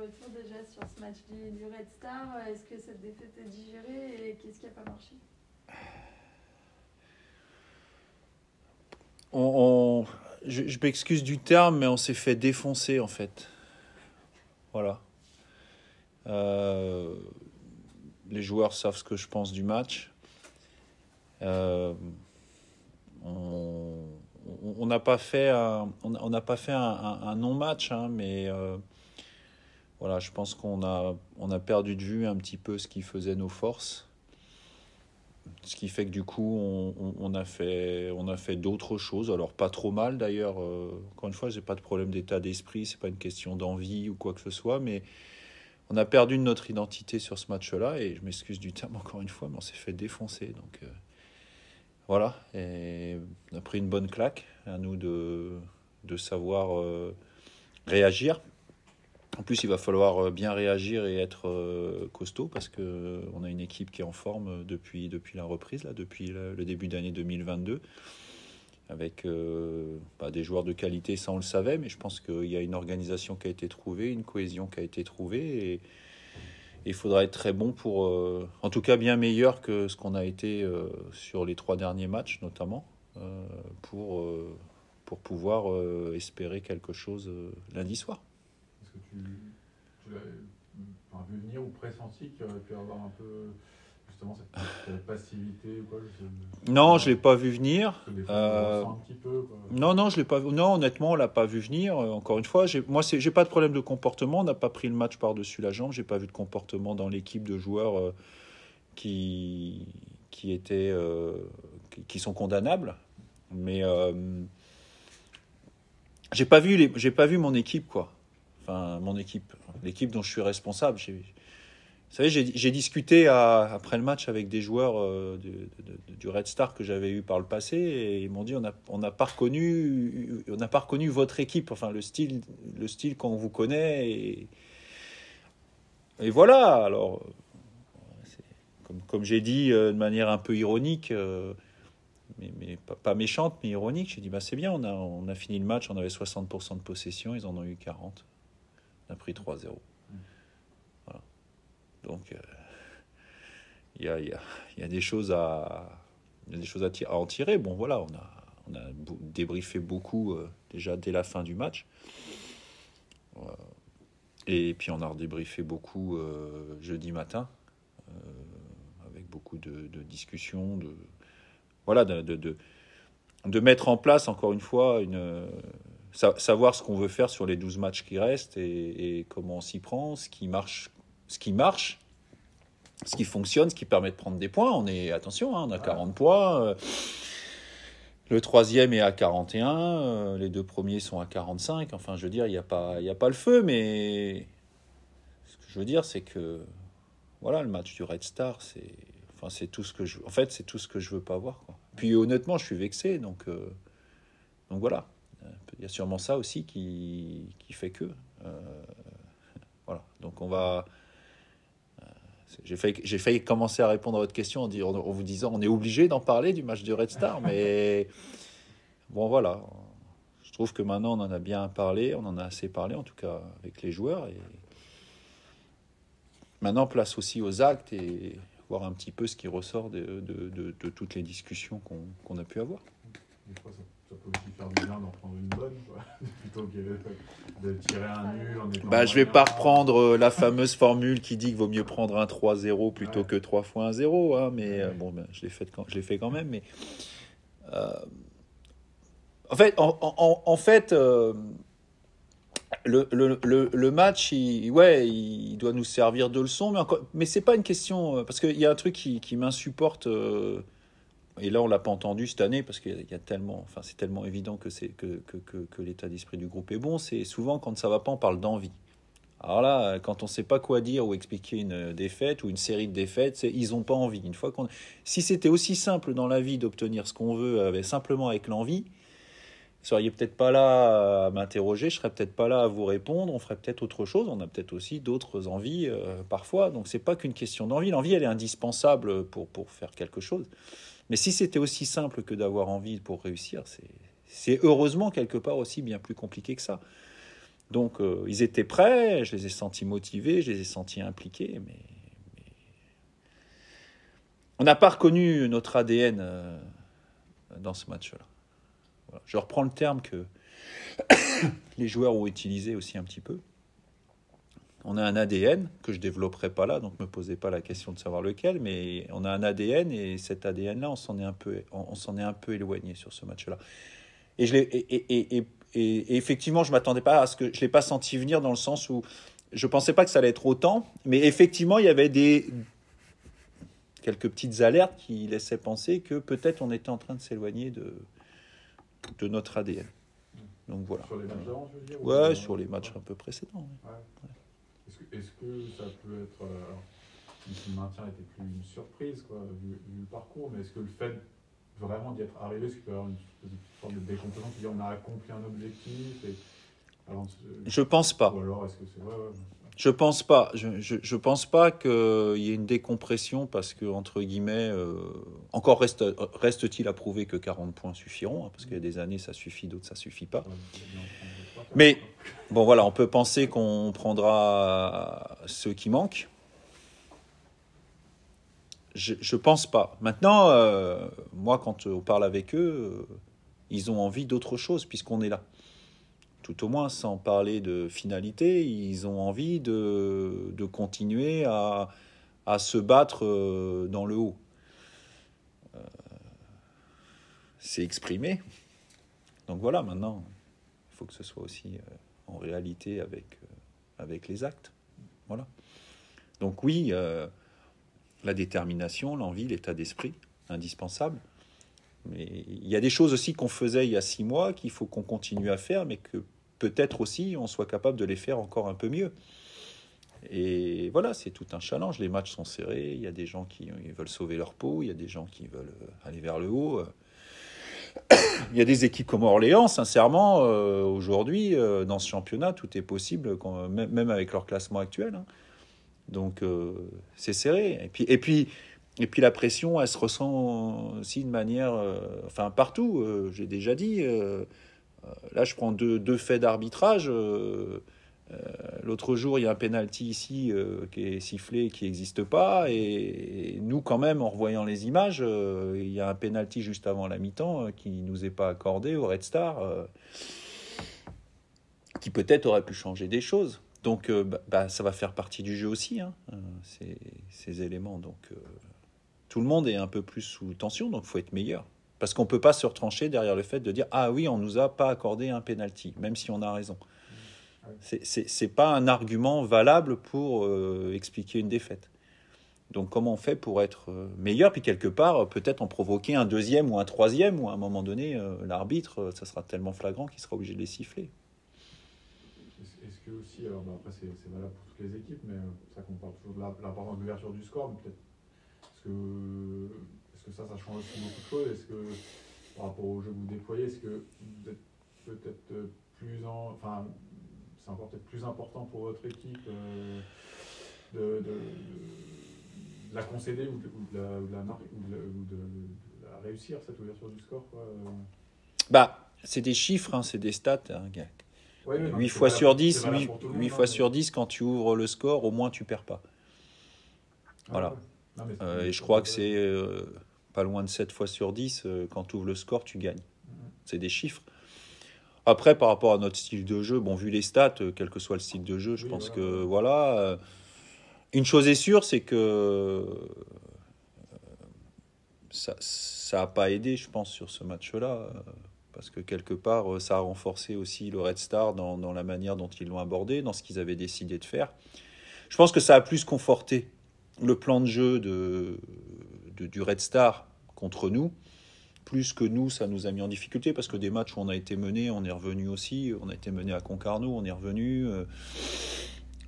retour déjà sur ce match du Red Star. Est-ce que cette défaite est digérée et qu'est-ce qui n'a pas marché? Je m'excuse du terme, mais on s'est fait défoncer en fait. Voilà. Euh, les joueurs savent ce que je pense du match. Euh, on n'a pas fait on n'a pas fait un non-match, hein, mais voilà, je pense on a perdu de vue un petit peu ce qui faisait nos forces. Ce qui fait que du coup, on a fait d'autres choses. Alors, pas trop mal d'ailleurs. Encore une fois, j'ai pas de problème d'état d'esprit. C'est pas une question d'envie ou quoi que ce soit. Mais on a perdu notre identité sur ce match-là. Et je m'excuse du terme encore une fois, mais on s'est fait défoncer. Donc, voilà. Et on a pris une bonne claque. À nous de savoir réagir. En plus, il va falloir bien réagir et être costaud parce qu'on a une équipe qui est en forme depuis la reprise, là, depuis le début d'année 2022, avec des joueurs de qualité, ça on le savait, mais je pense qu'il y a une organisation qui a été trouvée, une cohésion qui a été trouvée, et il faudra être très bon pour, en tout cas bien meilleur que ce qu'on a été sur les 3 derniers matchs notamment, pour pouvoir espérer quelque chose lundi soir. Est-ce que tu l'avais vu venir ou pressenti qu'il y aurait pu avoir un peu justement cette passivité ou quoi? Non, je l'ai pas vu venir. Des fois, on le ressent un petit peu, quoi. Non, je l'ai pas. Non, honnêtement, on l'a pas vu venir. Encore une fois, j'ai pas de problème de comportement. On n'a pas pris le match par-dessus la jambe. J'ai pas vu de comportement dans l'équipe de joueurs qui étaient qui sont condamnables. Mais j'ai pas vu mon équipe, quoi. Enfin, mon équipe, l'équipe dont je suis responsable. Vous savez, j'ai discuté après le match avec des joueurs du Red Star que j'avais eu par le passé, et ils m'ont dit on n'a pas reconnu votre équipe, enfin le style qu'on vous connaît, et voilà. Alors, comme j'ai dit de manière un peu ironique, mais pas méchante, mais ironique, j'ai dit c'est bien, on a fini le match, on avait 60% de possession, ils en ont eu 40, on a pris 3-0. Voilà. Donc il y a des choses à en tirer. Bon, voilà, on a débriefé beaucoup déjà dès la fin du match. Et puis on a redébriefé beaucoup jeudi matin, avec beaucoup de discussions, de mettre en place, encore une fois, savoir ce qu'on veut faire sur les 12 matchs qui restent, et comment on s'y prend, ce qui marche, ce qui fonctionne, ce qui permet de prendre des points. Attention, on a 40 points. Le troisième est à 41. Les deux premiers sont à 45. Enfin, je veux dire, il n'y a pas le feu, mais ce que je veux dire, c'est que voilà, le match du Red Star, c'est tout ce que c'est tout ce que je veux pas voir, quoi. Puis honnêtement, je suis vexé, donc voilà. Il y a sûrement ça aussi qui fait que voilà. Donc on va. J'ai failli commencer à répondre à votre question en vous disant on est obligé d'en parler du match du Red Star, mais bon, voilà. Je trouve que maintenant on en a bien parlé, on en a assez parlé, en tout cas avec les joueurs, et maintenant place aussi aux actes et voir un petit peu ce qui ressort de toutes les discussions qu'on a pu avoir. Des fois, ça peut aussi faire du bien d'en prendre une bonne, quoi. Plutôt que de tirer un nul en étant je vais pas reprendre la fameuse formule qui dit qu'il vaut mieux prendre un 3-0 plutôt que 3 fois un 0, hein, mais je l'ai fait quand même. Mais en fait, le match, il doit nous servir de leçon, mais c'est pas une question, parce qu'il y a un truc qui m'insupporte. Et là, on l'a pas entendu cette année parce qu'il y a tellement, c'est tellement évident que l'état d'esprit du groupe est bon. C'est souvent quand ça va pas, on parle d'envie. Alors là, quand on sait pas quoi dire ou expliquer une défaite ou une série de défaites, ils ont pas envie. Si c'était aussi simple dans la vie d'obtenir ce qu'on veut, simplement avec l'envie, vous seriez peut-être pas là à m'interroger, je serais peut-être pas là à vous répondre, on ferait peut-être autre chose, on a peut-être aussi d'autres envies parfois. Donc c'est pas qu'une question d'envie. L'envie, elle est indispensable pour faire quelque chose. Mais si c'était aussi simple que d'avoir envie pour réussir, c'est heureusement quelque part aussi bien plus compliqué que ça. Donc, ils étaient prêts, je les ai sentis motivés, je les ai sentis impliqués, mais on n'a pas reconnu notre ADN dans ce match-là. Voilà. Je reprends le terme que les joueurs ont utilisé aussi un petit peu. On a un ADN que je ne développerai pas là, donc ne me posez pas la question de savoir lequel, mais on a un ADN et cet ADN-là, on s'en est un peu éloigné sur ce match-là. Et effectivement, je ne m'attendais pas à ce que je ne l'ai pas senti venir dans le sens où je ne pensais pas que ça allait être autant, mais effectivement, il y avait quelques petites alertes qui laissaient penser que peut-être on était en train de s'éloigner de notre ADN. Donc voilà. Sur les matchs d'avant, je veux dire? Ouais, sur les matchs un peu précédents. Ouais. Ouais. Est-ce que ça peut être... alors, le maintien était plus une surprise, quoi, vu le parcours, mais est-ce que le fait vraiment d'y être arrivé, est-ce qu'il peut y avoir une forme de décomposition, qui dit on a accompli un objectif et avant Je pense pas. Ou alors est-ce que c'est... Ouais. Je pense pas. Je pense pas qu'il y ait une décompression parce que, entre guillemets, encore reste-t-il à prouver que 40 points suffiront, hein, parce qu'il y a des années ça suffit, d'autres ça suffit pas. Mais bon voilà, on peut penser qu'on prendra ceux qui manquent. Je pense pas. Maintenant, moi quand on parle avec eux, ils ont envie d'autre chose puisqu'on est là. Tout au moins, sans parler de finalité, ils ont envie de continuer à se battre dans le haut. C'est exprimé. Donc voilà, maintenant, il faut que ce soit aussi en réalité avec les actes. Voilà. Donc oui, la détermination, l'envie, l'état d'esprit, indispensable. Mais il y a des choses aussi qu'on faisait il y a 6 mois qu'il faut qu'on continue à faire, mais que peut-être aussi on soit capable de les faire encore un peu mieux. Et voilà, c'est tout un challenge. Les matchs sont serrés, il y a des gens qui veulent sauver leur peau, il y a des gens qui veulent aller vers le haut. Il y a des équipes comme Orléans, sincèrement, aujourd'hui, dans ce championnat, tout est possible, même avec leur classement actuel. Hein. Donc, c'est serré. Et puis, la pression, elle se ressent aussi de manière... enfin, partout, j'ai déjà dit. Là, je prends deux faits d'arbitrage. L'autre jour, il y a un penalty ici qui est sifflé, qui n'existe pas. Et nous, quand même, en revoyant les images, il y a un penalty juste avant la mi-temps qui ne nous est pas accordé au Red Star, qui peut-être aurait pu changer des choses. Donc, ça va faire partie du jeu aussi, hein, ces éléments. Donc, tout le monde est un peu plus sous tension, donc il faut être meilleur. Parce qu'on ne peut pas se retrancher derrière le fait de dire « Ah oui, on ne nous a pas accordé un penalty », même si on a raison. C'est pas un argument valable pour expliquer une défaite. Donc comment on fait pour être meilleur, puis quelque part peut-être en provoquer un deuxième ou un troisième, ou à un moment donné l'arbitre, ça sera tellement flagrant qu'il sera obligé de les siffler. Est-ce que aussi, alors après c'est valable pour toutes les équipes, mais c'est ça qu'on parle toujours de l'importance de l'ouverture du score, mais peut-être est-ce que ça change aussi beaucoup de choses? Est-ce que par rapport au jeu que vous déployez, est-ce que vous êtes peut-être c'est encore peut-être plus important pour votre équipe de la concéder ou de la réussir, cette ouverture du score, quoi. C'est des chiffres, hein, c'est des stats. Hein, 8 fois sur 10, quand tu ouvres le score, au moins tu perds pas. Voilà. Et je crois que c'est pas loin de 7 fois sur 10, quand tu ouvres le score, tu gagnes. C'est des chiffres. Après, par rapport à notre style de jeu, vu les stats, quel que soit le style de jeu, je pense que voilà. Une chose est sûre, c'est que ça n'a pas aidé, je pense, sur ce match-là, parce que quelque part, ça a renforcé aussi le Red Star dans la manière dont ils l'ont abordé, dans ce qu'ils avaient décidé de faire. Je pense que ça a plus conforté le plan de jeu du Red Star contre nous. Plus que nous, ça nous a mis en difficulté parce que des matchs où on a été mené, on est revenu aussi. On a été mené à Concarneau, on est revenu.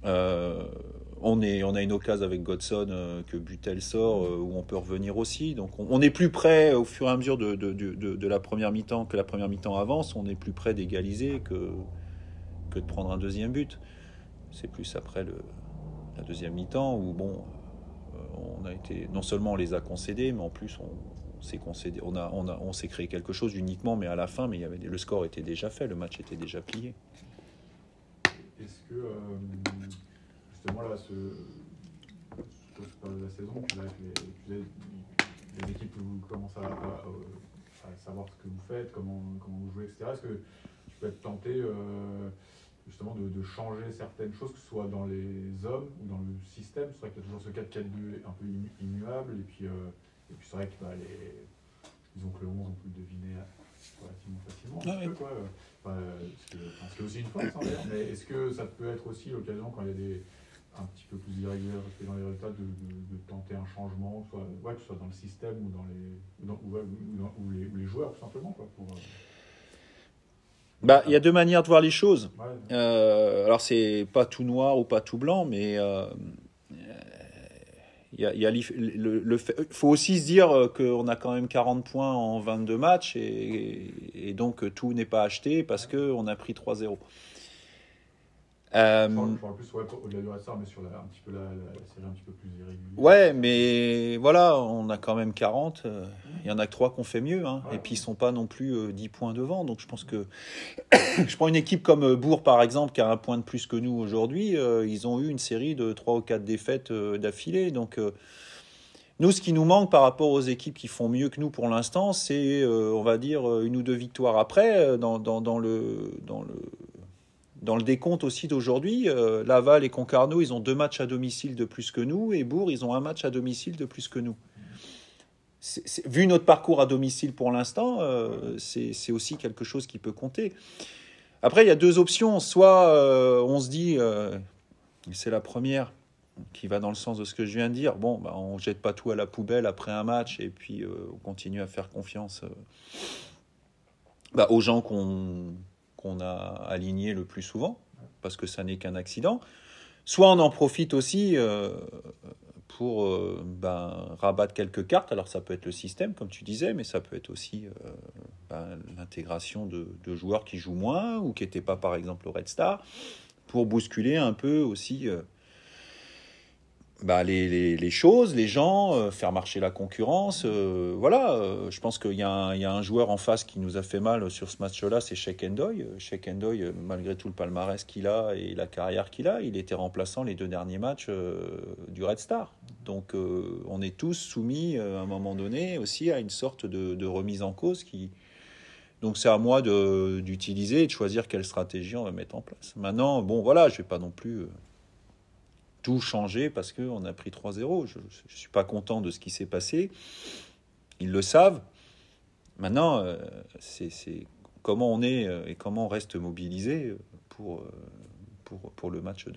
On a une occasion avec Godson que Butel sort où on peut revenir aussi. Donc on est plus près au fur et à mesure de la première mi-temps, que la première mi-temps avance. On est plus près d'égaliser que de prendre un deuxième but. C'est plus après la deuxième mi-temps où on a été, non seulement on les a concédés, mais en plus on s'est concédé, on s'est créé quelque chose uniquement, mais à la fin, le score était déjà fait, le match était déjà plié. est-ce que justement là, la saison, puis là, les équipes vous commencent à savoir ce que vous faites, comment vous jouez, etc. Est-ce que tu peux être tenté justement de changer certaines choses, que ce soit dans les hommes ou dans le système? C'est vrai qu'il y a toujours ce 4-4-2 un peu immuable, et puis c'est vrai que disons que le 11, on peut le deviner relativement facilement, un petit peu, quoi. Ce qui est aussi une force, hein, d'ailleurs, mais est-ce que ça peut être aussi l'occasion, quand il y a un petit peu plus irrégularité dans les résultats, de tenter un changement, que ce soit dans le système ou les joueurs, tout simplement, quoi, il y a deux manières de voir les choses. Alors, c'est pas tout noir ou pas tout blanc, mais faut aussi se dire qu'on a quand même 40 points en 22 matchs et donc tout n'est pas acheté parce qu'on a pris 3-0. Je parle plus au-delà du reste, mais sur un petit peu la série un petit peu plus irrégulière. Ouais, mais voilà, on a quand même 40. Il y en a que 3 qui ont fait mieux. Hein, et puis, ils ne sont pas non plus 10 points devant. Donc, je pense que... je prends une équipe comme Bourg, par exemple, qui a un point de plus que nous aujourd'hui. Ils ont eu une série de 3 ou 4 défaites d'affilée. Donc, nous, ce qui nous manque par rapport aux équipes qui font mieux que nous pour l'instant, c'est, on va dire, 1 ou 2 victoires après dans le décompte aussi d'aujourd'hui. Laval et Concarneau, ils ont 2 matchs à domicile de plus que nous, et Bourg, ils ont 1 match à domicile de plus que nous. Vu notre parcours à domicile pour l'instant, c'est aussi quelque chose qui peut compter. Après, il y a 2 options. Soit on se dit, c'est la première qui va dans le sens de ce que je viens de dire, on ne jette pas tout à la poubelle après un match, et puis on continue à faire confiance aux gens qu'on a aligné le plus souvent, parce que ça n'est qu'un accident. Soit on en profite aussi pour rabattre quelques cartes. Alors ça peut être le système, comme tu disais, mais ça peut être aussi l'intégration de joueurs qui jouent moins ou qui n'étaient pas, par exemple, au Red Star, pour bousculer un peu aussi les choses, les gens, faire marcher la concurrence. Je pense qu'il y a un joueur en face qui nous a fait mal sur ce match-là, c'est Sheikh Ndoye. Sheikh Ndoye, malgré tout le palmarès qu'il a et la carrière qu'il a, il était remplaçant les 2 derniers matchs du Red Star. Donc on est tous soumis à un moment donné aussi à une sorte de remise en cause Donc c'est à moi d'utiliser et de choisir quelle stratégie on va mettre en place. Maintenant, je ne vais pas non plus... tout changer parce qu'on a pris 3-0. Je ne suis pas content de ce qui s'est passé. Ils le savent. Maintenant, c'est comment on est et comment on reste mobilisé pour le match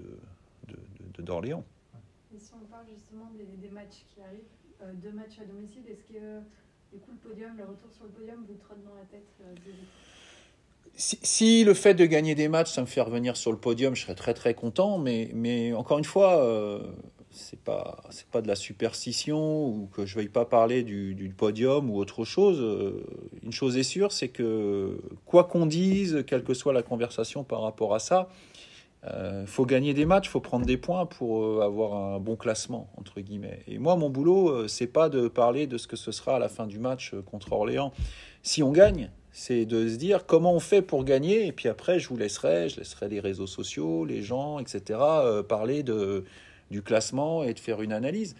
d'Orléans. Et si on parle justement des matchs qui arrivent, 2 matchs à domicile, est-ce que du coup le retour sur le podium vous trotte dans la tête Si le fait de gagner des matchs, ça me fait revenir sur le podium, je serais très très content, mais encore une fois, c'est pas de la superstition ou que je veuille pas parler du podium ou autre chose. Une chose est sûre, c'est que quoi qu'on dise, quelle que soit la conversation par rapport à ça, faut gagner des matchs, faut prendre des points pour avoir un bon classement, entre guillemets. Et moi, mon boulot, c'est pas de parler de ce que ce sera à la fin du match contre Orléans. Si on gagne, c'est de se dire comment on fait pour gagner, et puis après je laisserai les réseaux sociaux, les gens, etc. Parler du classement et de faire une analyse.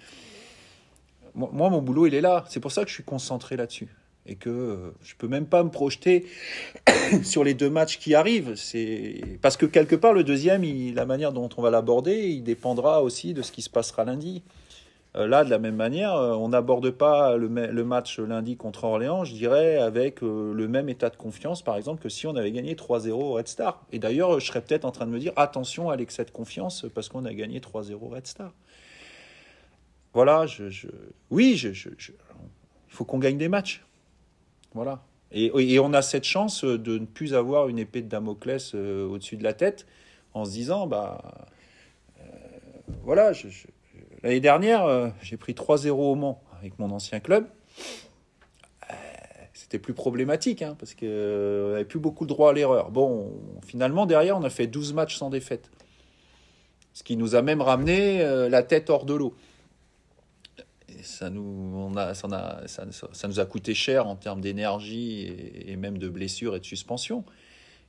Moi, mon boulot, il est là. C'est pour ça que je suis concentré là-dessus. Et que je peux même pas me projeter sur les 2 matchs qui arrivent. Parce que quelque part, le deuxième, la manière dont on va l'aborder, il dépendra aussi de ce qui se passera lundi. Là, de la même manière, on n'aborde pas le match lundi contre Orléans, je dirais, avec le même état de confiance, par exemple, que si on avait gagné 3-0 au Red Star. Et d'ailleurs, je serais peut-être en train de me dire, attention à l'excès de confiance, parce qu'on a gagné 3-0 au Red Star. Voilà, il faut qu'on gagne des matchs. Voilà. Et on a cette chance de ne plus avoir une épée de Damoclès au-dessus de la tête, en se disant, l'année dernière, j'ai pris 3-0 au Mans avec mon ancien club. C'était plus problématique, parce qu'on n'avait plus beaucoup le droit à l'erreur. Finalement, derrière, on a fait 12 matchs sans défaite. Ce qui nous a même ramené la tête hors de l'eau. Et ça nous a coûté cher en termes d'énergie et même de blessures et de suspension.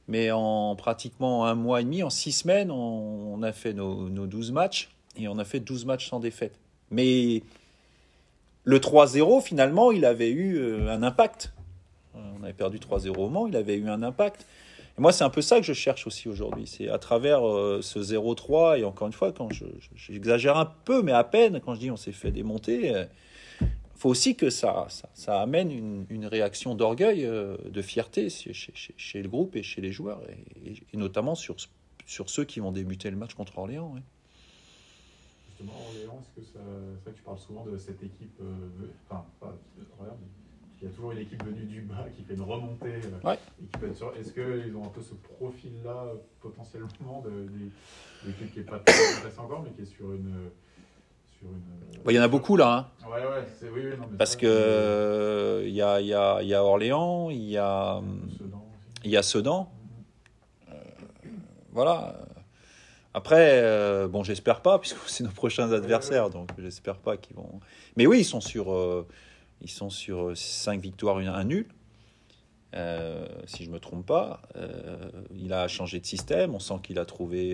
Mais en pratiquement un mois et demi, en 6 semaines, on a fait nos 12 matchs et on a fait 12 matchs sans défaite. Mais le 3-0, finalement, il avait eu un impact. On avait perdu 3-0 au Mans, il avait eu un impact. Et moi, c'est un peu ça que je cherche aussi aujourd'hui. C'est à travers ce 0-3, et encore une fois, quand j'exagère un peu, mais à peine, quand je dis on s'est fait démonter, faut aussi que ça amène une réaction d'orgueil, de fierté chez le groupe et chez les joueurs, et notamment sur ceux qui vont débuter le match contre Orléans. Ouais. Justement, Orléans, est-ce que c'est vrai que tu parles souvent de cette équipe, enfin, pas Orléans, mais il y a toujours une équipe venue du bas qui fait une remontée Ouais. et qui peut être sur. Est-ce qu'ils ont un peu ce profil-là potentiellement d'équipe qui n'est pas très intéressante encore, mais qui est sur une. Il y en a beaucoup là. Hein. Ouais, oui, non, mais parce que il y a Orléans, il y a Sedan. Voilà. Après, bon, j'espère pas, puisque c'est nos prochains adversaires, donc j'espère pas qu'ils vont. Mais oui, ils sont sur 5 victoires, un nul. Si je me trompe pas, il a changé de système. On sent qu'il a trouvé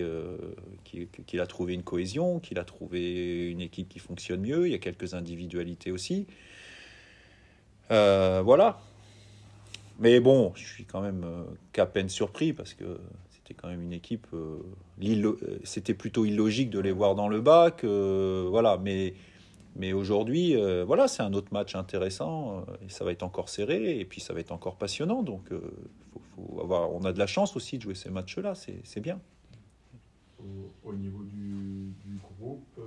une cohésion, qu'il a trouvé une équipe qui fonctionne mieux. Il y a quelques individualités aussi. Voilà. Mais bon, je suis quand même qu'à peine surpris parce que c'était quand même une équipe. C'était plutôt illogique de les voir dans le bas. Voilà, mais aujourd'hui, voilà, c'est un autre match intéressant et ça va être encore serré et puis ça va être encore passionnant. Donc, on a de la chance aussi de jouer ces matchs-là, c'est bien. Au niveau du groupe,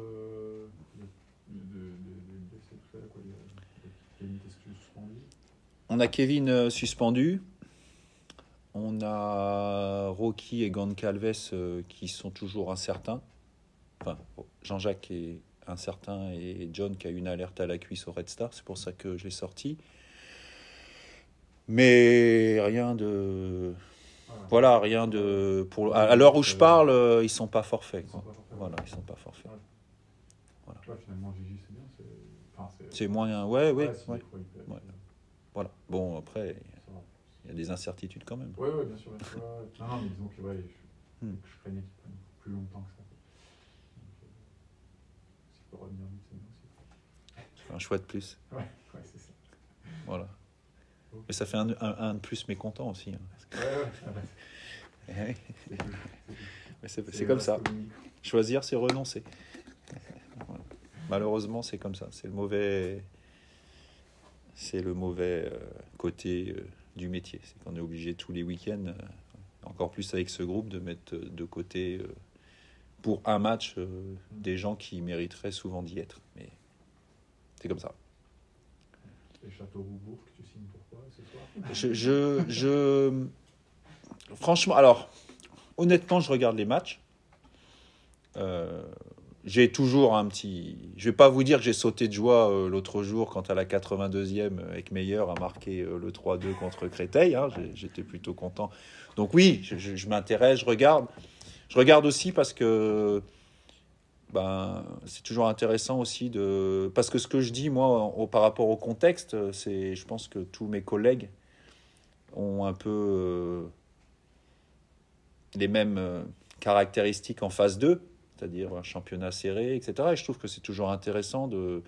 on a Kevin suspendu. On a Rocky et Goncalves qui sont toujours incertains. Enfin, Jean-Jacques est incertain et John qui a une alerte à la cuisse au Red Star. C'est pour ça que je l'ai sorti. Mais rien de... Voilà, rien de... À l'heure où je parle, ils ne sont pas forfaits. Quoi. Voilà, ils ne sont pas forfaits. Voilà. Ouais, finalement, Gigi, c'est bien. C'est moyen, ouais. Voilà. Bon, après, il y a des incertitudes quand même. Oui, bien sûr. Non, mais disons que je craignais qu'ils prennent plus longtemps que ça. S'il peut revenir vite, c'est bien aussi. Tu fais un choix de plus. Ouais, c'est ça. Voilà. Okay. Mais ça fait un de plus mécontent aussi. Hein, ouais. Mais c'est comme ça. Choisir, c'est renoncer. Voilà. Malheureusement, c'est comme ça. C'est le mauvais côté du métier. C'est qu'on est obligé tous les week-ends, encore plus avec ce groupe, de mettre de côté pour un match des gens qui mériteraient souvent d'y être. Mais c'est comme ça. Et Châteauroux-Bourg, tu signes pourquoi ce soir? Franchement, alors, honnêtement, je regarde les matchs. J'ai toujours un petit... Je vais pas vous dire que j'ai sauté de joie l'autre jour quand à la 82e, avec Meyer a marqué le 3-2 contre Créteil. Hein, j'étais plutôt content. Donc oui, je m'intéresse, je regarde. Je regarde aussi parce que c'est toujours intéressant aussi parce que ce que je dis, moi, par rapport au contexte, je pense que tous mes collègues ont un peu les mêmes caractéristiques en phase 2, c'est-à-dire un championnat serré, etc. Et je trouve que c'est toujours intéressant de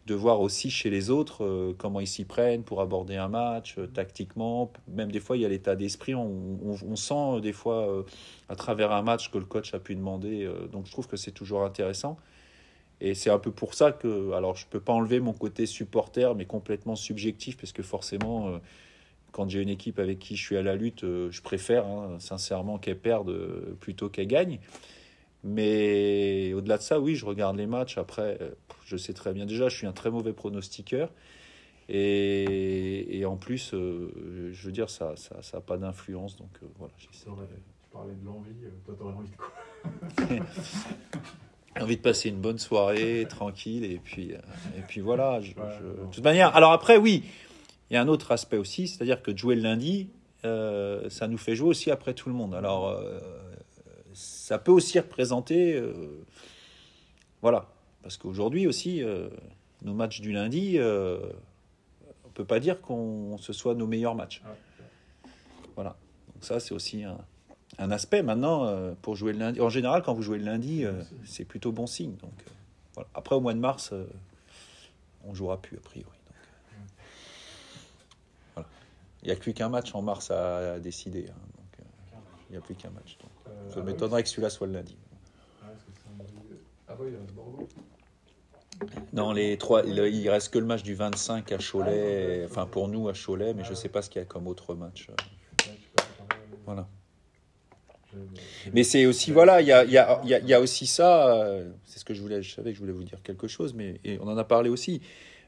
voir aussi chez les autres comment ils s'y prennent pour aborder un match, tactiquement. Même des fois, il y a l'état d'esprit. On sent des fois à travers un match que le coach a pu demander. Donc, je trouve que c'est toujours intéressant. Et c'est un peu pour ça que... Alors, je ne peux pas enlever mon côté supporter, mais complètement subjectif, parce que forcément, quand j'ai une équipe avec qui je suis à la lutte, je préfère sincèrement qu'elle perde plutôt qu'elle gagne. Mais au-delà de ça, oui, je regarde les matchs. Après, je sais très bien. Déjà, je suis un très mauvais pronostiqueur. Et en plus, je veux dire, ça n'a pas d'influence. Donc, voilà. Tu parlais de l'envie. Toi, t'aurais envie de quoi? J'ai envie de passer une bonne soirée, tranquille. Et puis voilà. De toute manière, alors après, oui, il y a un autre aspect aussi. C'est-à-dire que jouer le lundi, ça nous fait jouer aussi après tout le monde. Alors... ça peut aussi représenter voilà, parce qu'aujourd'hui aussi nos matchs du lundi on peut pas dire qu'on ce soit nos meilleurs matchs. Voilà, donc ça, c'est aussi un aspect. Maintenant, pour jouer le lundi, en général, quand vous jouez le lundi, c'est plutôt bon signe. Donc, voilà. Après, au mois de mars, on ne jouera plus, a priori. Donc, voilà. Il n'y a plus qu'un match en mars à décider. Hein. Donc, il n'y a plus qu'un match. Donc, ça m'étonnerait que celui-là soit le lundi. Il y a Bordeaux. Non, les trois, il reste que le match du 25 à Cholet, enfin pour nous à Cholet, mais je ne sais pas ce qu'il y a comme autre match. Voilà. Mais c'est aussi, voilà, il y a aussi ça, c'est ce que je savais que je voulais vous dire quelque chose, mais et on en a parlé aussi.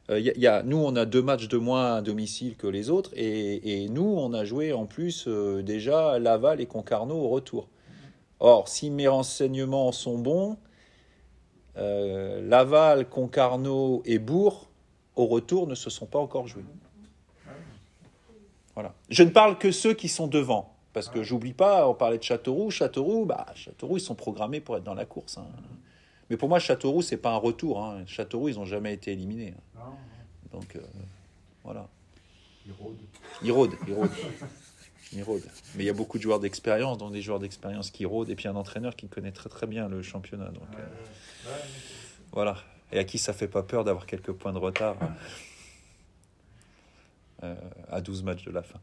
Nous, on a 2 matchs de moins à domicile que les autres, et nous, on a joué en plus déjà Laval et Concarneau au retour. Or, si mes renseignements sont bons, Laval, Concarneau et Bourg, au retour, ne se sont pas encore joués. Voilà. Je ne parle que ceux qui sont devant. Parce que j'oublie pas, on parlait de Châteauroux. Châteauroux, ils sont programmés pour être dans la course. Hein. Mais pour moi, Châteauroux, c'est pas un retour. Hein. Châteauroux, ils n'ont jamais été éliminés. Hein. Donc, voilà. Ils rôdent. Mais il y a beaucoup de joueurs d'expérience, dont des joueurs d'expérience qui rôdent, et puis un entraîneur qui connaît très très bien le championnat. Donc, voilà. Et à qui ça fait pas peur d'avoir quelques points de retard à 12 matchs de la fin.